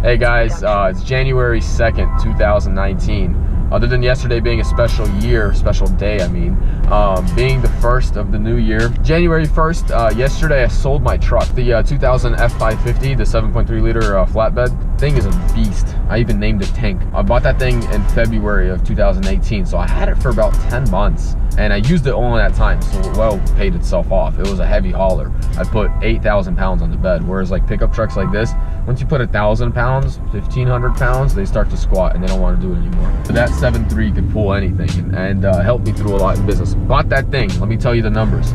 Hey guys, it's January 2nd, 2019. Other than yesterday being a special day, being the first of the new year. January 1st, yesterday I sold my truck. The 2000 F550, the 7.3 liter flatbed. Thing is a beast. I even named it Tank. I bought that thing in February of 2018, so I had it for about 10 months. And I used it only that time, so it well paid itself off. It was a heavy hauler. I put 8,000 pounds on the bed, whereas like pickup trucks like this, once you put 1,000 pounds, 1,500 pounds, they start to squat and they don't want to do it anymore. But that 7.3 could pull anything and helped me through a lot in business. Bought that thing, let me tell you the numbers.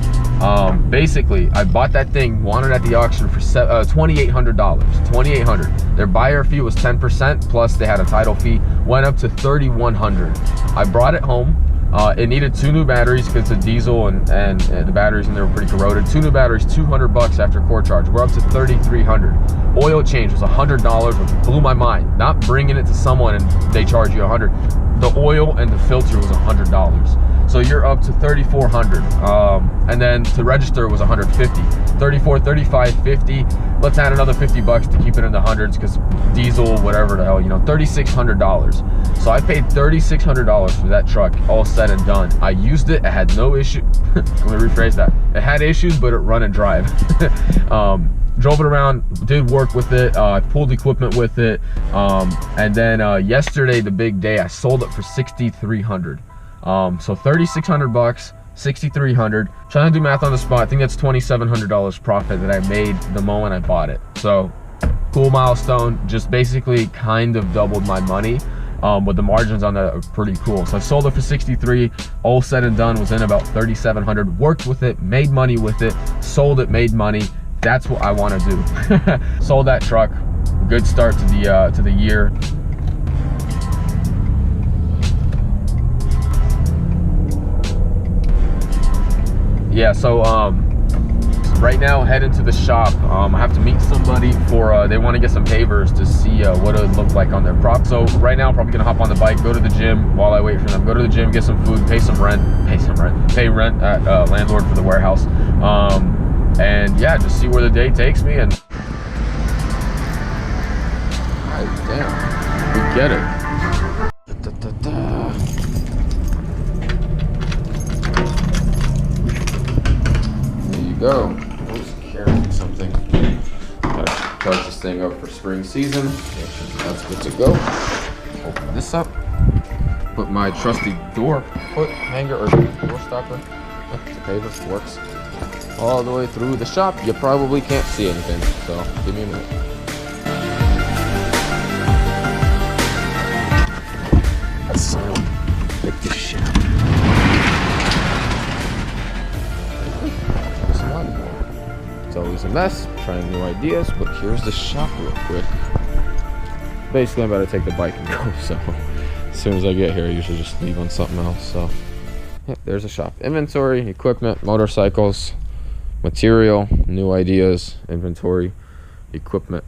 Basically, I bought that thing, wanted at the auction for $2,800, $2,800. Their buyer fee was 10%, plus they had a title fee, went up to $3,100. I brought it home. It needed 2 new batteries because it's a diesel and the batteries and they were pretty corroded. 2 new batteries, $200 after core charge. We're up to $3,300. Oil change was $100, which blew my mind. Not bringing it to someone and they charge you $100. The oil and the filter was $100. So you're up to $3,400. And then to register it was $150. $34, $35, $50. Let's add another $50 to keep it in the hundreds because diesel, whatever the hell, you know, $3,600. So I paid $3,600 for that truck, all said and done. I used it, it had no issue. Let me rephrase that. It had issues, but it run and drive. Drove it around, did work with it, pulled equipment with it. And then yesterday, the big day, I sold it for $6,300. So $3,600, $6,300. Trying to do math on the spot, I think that's $2,700 profit that I made the moment I bought it. So cool milestone, just basically kind of doubled my money. But the margins on that are pretty cool. So I sold it for $63, all said and done was in about $3,700. Worked with it, made money with it, sold it, made money. That's what I want to do. Sold that truck. Good start to the year. Yeah, so right now heading to the shop. I have to meet somebody for they want to get some pavers to see what it would look like on their prop. So right now I'm probably gonna hop on the bike, go to the gym while I wait for them. Go to the gym, get some food, pay rent at landlord for the warehouse. And yeah, just see where the day takes me. And God damn, we get it. Go. Just carrying something. Gotta charge this thing up for spring season. That's good to go. Open this up. Put my trusty door foot hanger or door stopper. It's a paver, works. All the way through the shop. You probably can't see anything, so give me a minute. So, pick this shit up. It's always a mess, trying new ideas, but here's the shop real quick. Basically, I'm about to take the bike and go, so as soon as I get here, I usually just leave on something else. So, yep, there's a shop. Inventory, equipment, motorcycles, material, new ideas, inventory, equipment,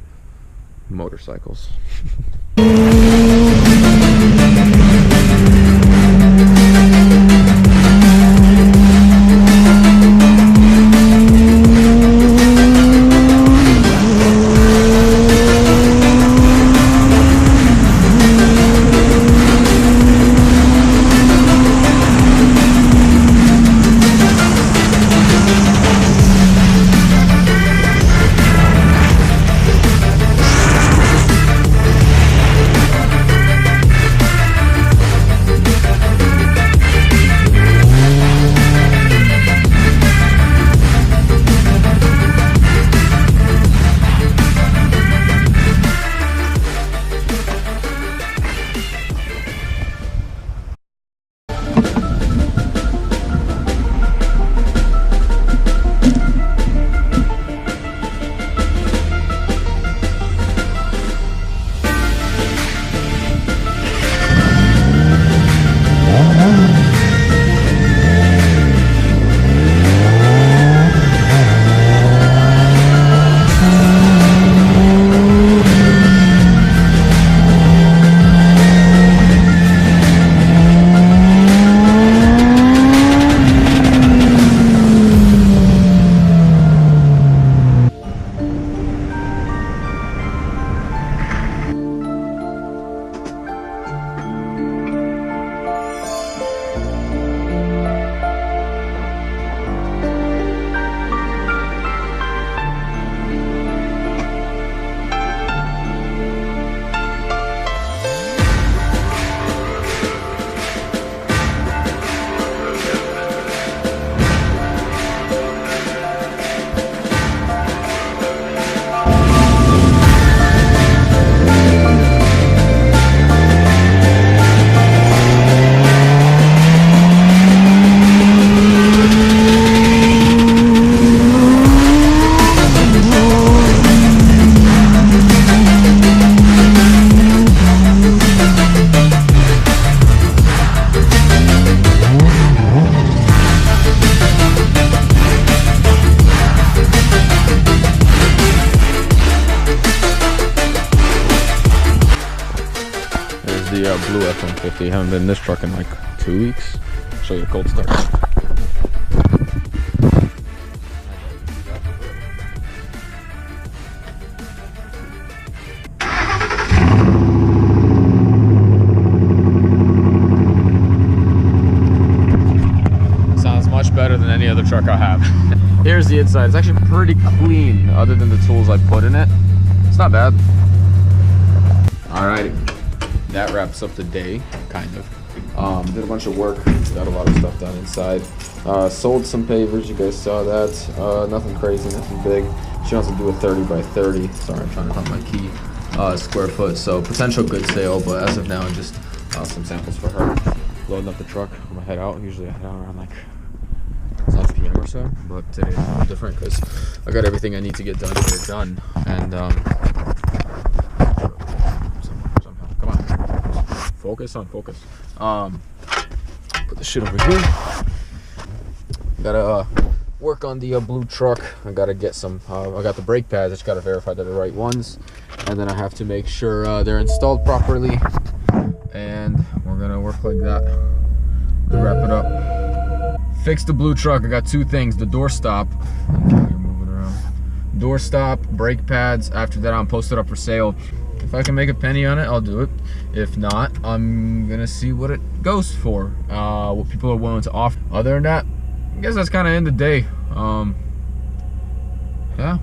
motorcycles. the blue F-150. Haven't been in this truck in like 2 weeks. Show you the cold start. Sounds much better than any other truck I have. Here's the inside. It's actually pretty clean other than the tools I put in it. It's not bad. Alrighty, that wraps up the day, kind of. Did a bunch of work, got a lot of stuff done inside. Sold some pavers, you guys saw that. Nothing crazy, nothing big. She wants to do a 30 by 30. Sorry, I'm trying to find my key. Square foot, so potential good sale, but as of now, just some samples for her. Loading up the truck, I'm gonna head out. Usually I head out around like 7 p.m. or so, but today is a little different because I got everything I need to get done and somehow, come on, focus. Put the shit over here. Gotta work on the blue truck. I gotta get some. I got the brake pads. I just gotta verify they're the right ones, and then I have to make sure they're installed properly. And we're gonna work like that to wrap it up. Fix the blue truck. I got 2 things: the door stop. You're moving around. Door stop, brake pads. After that, I'm posted up for sale. If I can make a penny on it, I'll do it. If not, I'm gonna see what it goes for. What people are willing to offer. Other than that, I guess that's kind of end the day. Yeah,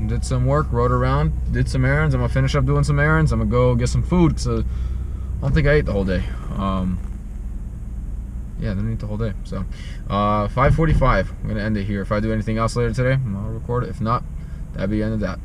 did some work, rode around, did some errands. I'm gonna finish up doing some errands. I'm gonna go get some food because I don't think I ate the whole day. Yeah, I didn't eat the whole day. So 5:45. I'm gonna end it here. If I do anything else later today, I'll record it. If not, that'll be the end of that.